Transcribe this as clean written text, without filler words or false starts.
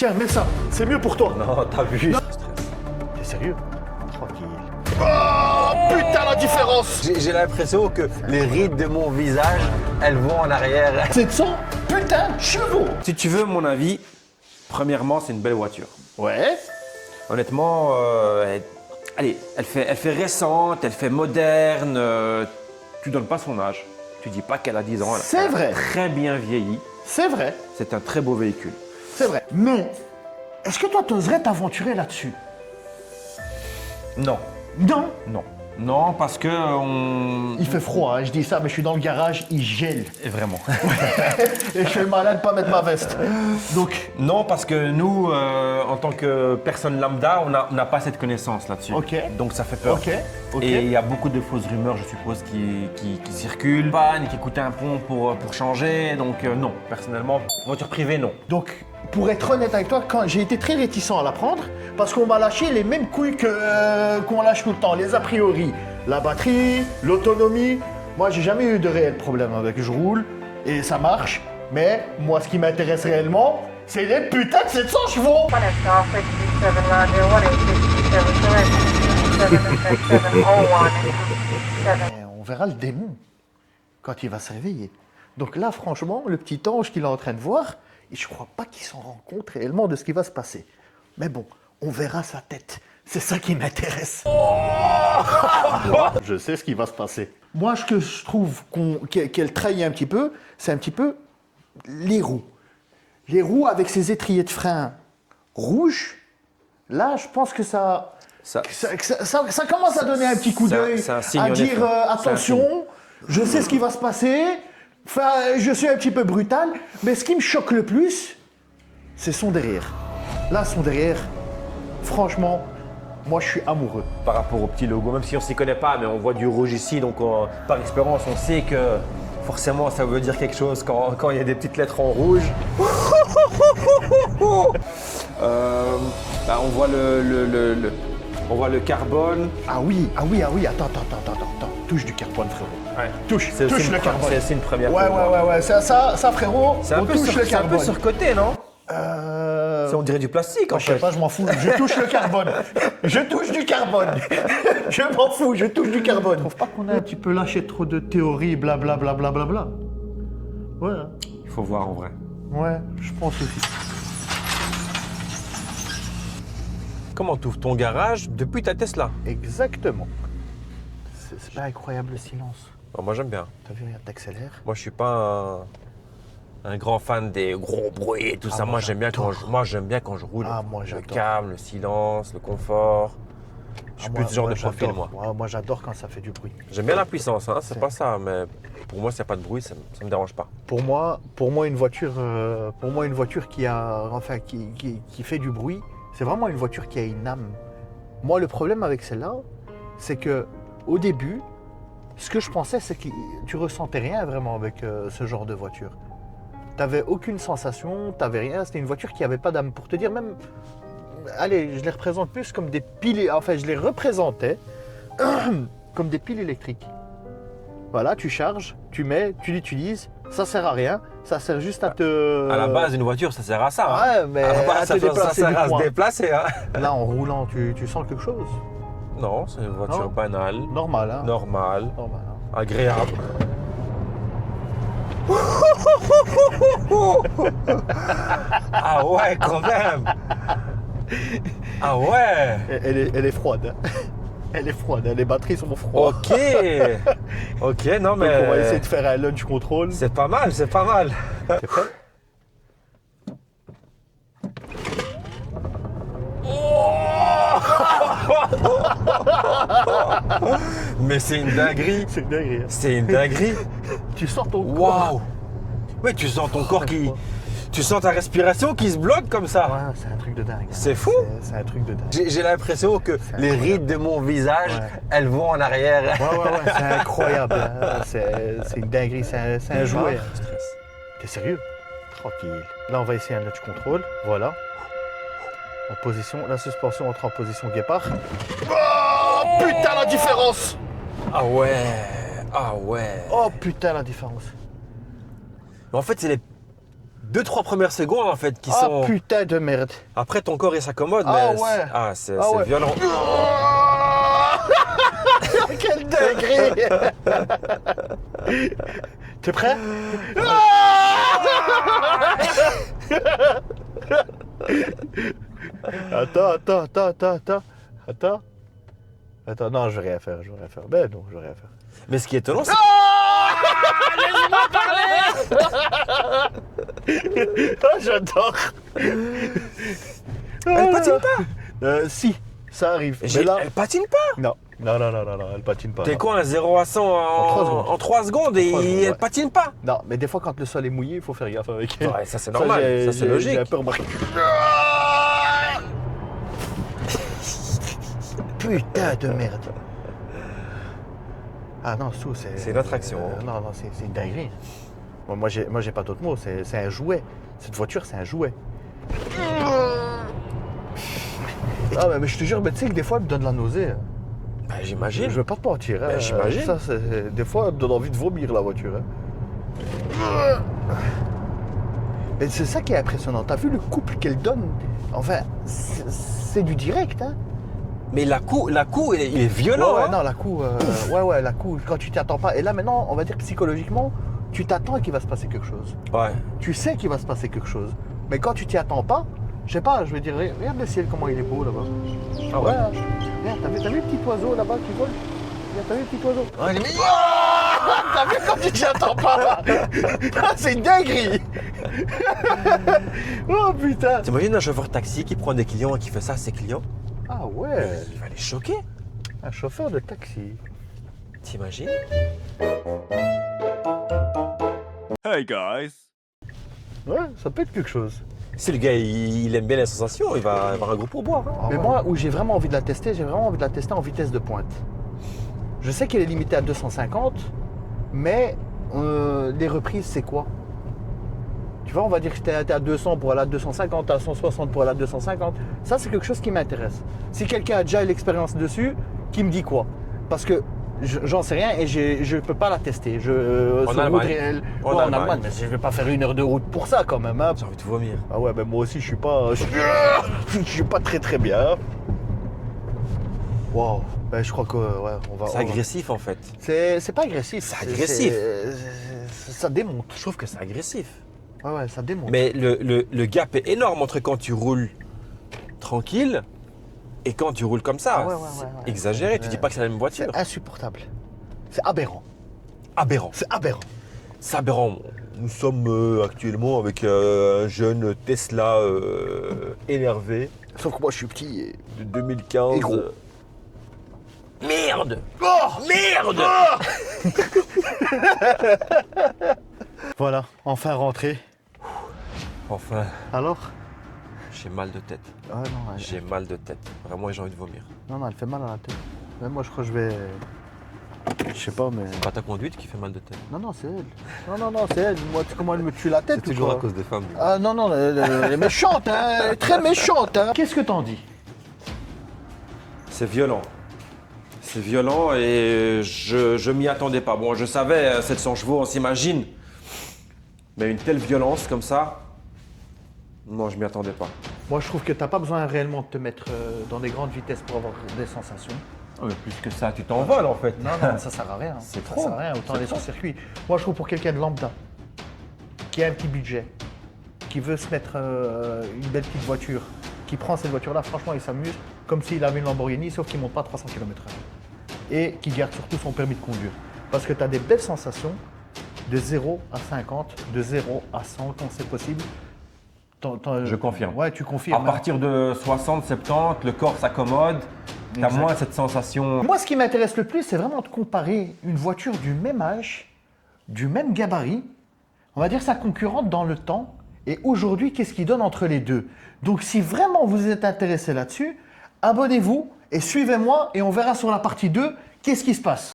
Tiens, mets ça, c'est mieux pour toi. Non, t'as vu. T'es sérieux? Tranquille. Oh, putain, la différence! J'ai l'impression que les rides de mon visage, elles vont en arrière. 700 putain de chevaux! Si tu veux mon avis, premièrement, c'est une belle voiture. Ouais. Honnêtement, allez, elle fait récente, elle fait moderne. Tu donnes pas son âge. Tu dis pas qu'elle a 10 ans. C'est elle a vrai. très bien vieilli. C'est vrai, C'est un très beau véhicule. c'est vrai. Mais, est-ce que toi, t'oserais t'aventurer là-dessus? Non, Non. non. Non, parce que on... Il fait froid, hein, je dis ça, mais je suis dans le garage, il gèle. Et vraiment. Et je fais le malin de pas mettre ma veste. Donc, Non, parce que nous, en tant que personne lambda, on n'a pas cette connaissance là-dessus. Ok. Donc ça fait peur. ok. Et il y a beaucoup de fausses rumeurs, je suppose, qui circulent. Panne, qui coûtent un pont pour changer. Donc non, personnellement, voiture privée, non. Donc, pour être honnête avec toi, quand j'ai été très réticent à la prendre, parce qu'on m'a lâché les mêmes couilles qu'on lâche tout le temps, les a priori. La batterie, l'autonomie. Moi, j'ai jamais eu de réel problème avec. Je roule et ça marche. Mais moi, ce qui m'intéresse réellement, c'est les putains de 700 chevaux. Et on verra le démon quand il va se réveiller. Donc là, franchement, le petit ange qu'il est en train de voir, je crois pas qu'il s'en rend compte réellement de ce qui va se passer. Mais bon, on verra sa tête. C'est ça qui m'intéresse. Je sais ce qui va se passer. Moi, ce que je trouve qu'elle trahit un petit peu, c'est un petit peu les roues. Les roues avec ces étriers de frein rouges, là, je pense que ça commence à donner un petit coup d'œil, c'est un signe, à dire honnêtement. C'est un attention, je sais ce qui va se passer, enfin, je suis un petit peu brutal, mais ce qui me choque le plus, c'est son derrière. Là, son derrière, franchement, moi je suis amoureux. Par rapport au petit logo, même si on s'y connaît pas, mais on voit du rouge ici, donc par expérience, on sait que forcément ça veut dire quelque chose quand il y a des petites lettres en rouge. On voit on voit le carbone. Ah oui, attends, touche du carbone, frérot. Ouais. Touche C'est aussi le une carbone. C'est aussi une première. Ouais, pour moi. ouais, ça frérot, C'est un on peu touche le c'est un peu carbone. surcoté, non? On dirait du plastique en Je sais fait. pas, je m'en fous, je touche le carbone. Je touche du carbone. Je m'en fous, je touche du carbone. Je trouve pas qu'on a un petit peu lâché trop de théories, blablabla. Ouais, Il faut voir en vrai. ouais, je pense aussi. Comment tu ouvres ton garage depuis ta Tesla? Exactement. C'est pas incroyable le silence. Moi j'aime bien. T'as vu, regarde, t'accélères. Moi je suis pas un grand fan des gros bruits et tout Ah, ça. moi, Moi j'aime bien quand j'adore. j'aime bien quand je roule. Ah, moi, le j'adore. calme, le silence, le confort. Je suis plus ce genre de profil j'adore. moi. Ouais, moi j'adore quand ça fait du bruit. J'aime bien la puissance, hein, c'est pas ça, mais pour moi s'il n'y a pas de bruit, ça me dérange pas. Pour moi une voiture qui a, enfin, qui fait du bruit, c'est vraiment une voiture qui a une âme. Moi, le problème avec celle-là, c'est que au début, ce que je pensais, c'est que tu ressentais rien vraiment avec ce genre de voiture. T'avais aucune sensation, t'avais rien. C'était une voiture qui avait pas d'âme. Pour te dire, même, allez, je les représente plus comme des piles. Enfin, je les représentais comme des piles électriques. Voilà, tu charges, tu mets, tu l'utilises. Ça sert à rien. Ça sert juste à te. À la base, une voiture, ça sert à ça. hein. Ouais, mais À la base, à te ça déplacer sert du à se point. déplacer. Hein. Là, en roulant, tu sens quelque chose. Non, c'est une voiture Non. banale, Normal, hein. normale, Normal, hein. agréable. Ah ouais, quand même. Ah ouais. Elle est froide. Elle est froide, hein. Les batteries sont froides. Ok. Ok, non Donc on va essayer mais de faire un launch control. c'est pas mal, c'est pas mal. T'es prêt? Mais c'est une dinguerie. C'est dingue. C'est une dinguerie. Tu sors ton corps. Waouh. Oui, tu sens ton corps qui... Tu sens ta respiration qui se bloque comme ça. Ouais, c'est un truc de dingue. C'est fou. C'est un truc de dingue. J'ai l'impression que les rides de mon visage, Ouais. elles vont en arrière. Ouais, c'est incroyable. Hein. C'est une dinguerie, c'est un jouet. hein. Stress. T'es sérieux? Tranquille. Là, on va essayer un launch control. Voilà. En position, la suspension entre en position guépard. Oh putain la différence! Ah ouais. Ah ouais. Oh putain la différence. Mais en fait, c'est les 2-3 premières secondes en fait qui Ah sont. putain de merde. Après ton corps il s'accommode, Ah mais ouais. c'est Ah ouais. violent. Quel degré. T'es prêt? Attends, non, je vais rien faire, Ben non, je vais rien faire. Mais ce qui est étonnant, c'est Oh, j'adore. elle patine pas. Si, ça arrive. Mais Mais là, elle patine pas. non, elle patine pas. T'es quoi, un 0 à 100 en 3 secondes et 3 secondes, elle ouais. patine pas. Non, mais des fois, quand le sol est mouillé, il faut faire gaffe avec elle. Ouais, ça c'est normal, ça c'est J'ai logique. un peu remarqué. Putain de merde. Ah non, c'est... C'est une attraction. Non, c'est une dinguerie. Moi, j'ai pas d'autre mot, c'est un jouet. Cette voiture, c'est un jouet. Ah, mais je te jure, tu sais que des fois, elle me donne la nausée. Bah, j'imagine. Je veux pas te mentir. Ben, j'imagine. Ça, des fois, elle me donne envie de vomir, la voiture. Mais c'est ça qui est impressionnant. T'as vu le couple qu'elle donne? Enfin, c'est du direct, hein. Mais la coup, il est violent. Ouais, hein. non, la coup, la coup, quand tu t'y attends pas. Et là, maintenant, on va dire psychologiquement, tu t'attends qu'il va se passer quelque chose. Ouais. Tu sais qu'il va se passer quelque chose. Mais quand tu t'y attends pas, je sais pas, je vais dire, regarde le ciel, comment il est beau là-bas. Ah ouais. Regarde, t'as vu le petit oiseau là-bas qui vole? Regarde, t'as vu le petit oiseau? Ouais, il est mignon. T'as vu quand tu t'y attends pas? C'est une dinguerie. Oh putain. T'imagines un chauffeur taxi qui prend des clients et qui fait ça à ses clients? Ah ouais, Il va les choquer. un chauffeur de taxi. T'imagines? Hey guys. Ouais, ça peut être quelque chose. Si le gars il aime bien les sensations, il va avoir un gros pourboire. Hein. Mais moi, où j'ai vraiment envie de la tester, j'ai vraiment envie de la tester en vitesse de pointe. Je sais qu'elle est limitée à 250, mais les reprises, c'est quoi? Tu vois, on va dire que t'es à 200 pour aller à 250, à 160 pour aller à 250. Ça, c'est quelque chose qui m'intéresse. Si quelqu'un a déjà eu l'expérience dessus, qui me dit quoi? Parce que j'en sais rien et je ne peux pas la tester. En sur route Allemagne. réelle. En Ouais, Allemagne. mais je ne vais pas faire 1 heure de route pour ça quand même. Hein. J'ai envie de vomir. Ah ouais, mais moi aussi, je suis pas... Je suis pas très bien. Waouh. Ben, je crois que... Ouais, C'est agressif en fait. C'est pas agressif. C'est agressif. Ça démonte. Je trouve que c'est agressif. Ouais, ça démonte. Mais le gap est énorme entre quand tu roules tranquille et quand tu roules comme ça. Ah ouais, C'est exagéré. Tu dis pas que c'est la même voiture. C'est insupportable. C'est aberrant. Aberrant. C'est aberrant. C'est aberrant. Nous sommes actuellement avec un jeune Tesla énervé Sauf que moi, je suis petit et... de 2015. Et gros. Merde! Oh Merde! Voilà, enfin rentré. Enfin, Alors? j'ai mal de tête. Ah non, J'ai mal de tête. Vraiment, j'ai envie de vomir. non, elle fait mal à la tête. Même moi, je crois que je vais... Je sais pas, mais... Pas ta conduite qui fait mal de tête. Non, c'est elle. Non, c'est elle. Moi, tu sais comment elle me tue la tête C'est ou toujours quoi? à cause des femmes. Ah non, elle est méchante, hein. Elle est très méchante, hein. Qu'est-ce que t'en dis? C'est violent. C'est violent et je m'y attendais pas. Bon, je savais, 700 chevaux, on s'imagine. Mais une telle violence comme ça, non, je m'y attendais pas. Moi, je trouve que t'as pas besoin réellement de te mettre dans des grandes vitesses pour avoir des sensations. Plus que ça, tu t'envoles en fait. Non, ça sert à rien. C'est ça trop. sert à rien, autant aller sur circuit. Moi, je trouve pour quelqu'un de lambda, qui a un petit budget, qui veut se mettre une belle petite voiture, qui prend cette voiture-là, franchement, il s'amuse comme s'il avait une Lamborghini, sauf qu'il ne monte pas à 300 km/h. Et qui garde surtout son permis de conduire. Parce que tu as des belles sensations de 0 à 50, de 0 à 100 quand c'est possible. Je confirme. Ouais, tu À confirmes. partir de 60, 70, le corps s'accommode, tu as Exact. moins cette sensation. Moi, ce qui m'intéresse le plus, c'est vraiment de comparer une voiture du même âge, du même gabarit, on va dire sa concurrente dans le temps, et aujourd'hui, qu'est-ce qui donne entre les deux. Donc, si vraiment vous êtes intéressé là-dessus, abonnez-vous et suivez-moi, et on verra sur la partie 2 qu'est-ce qui se passe.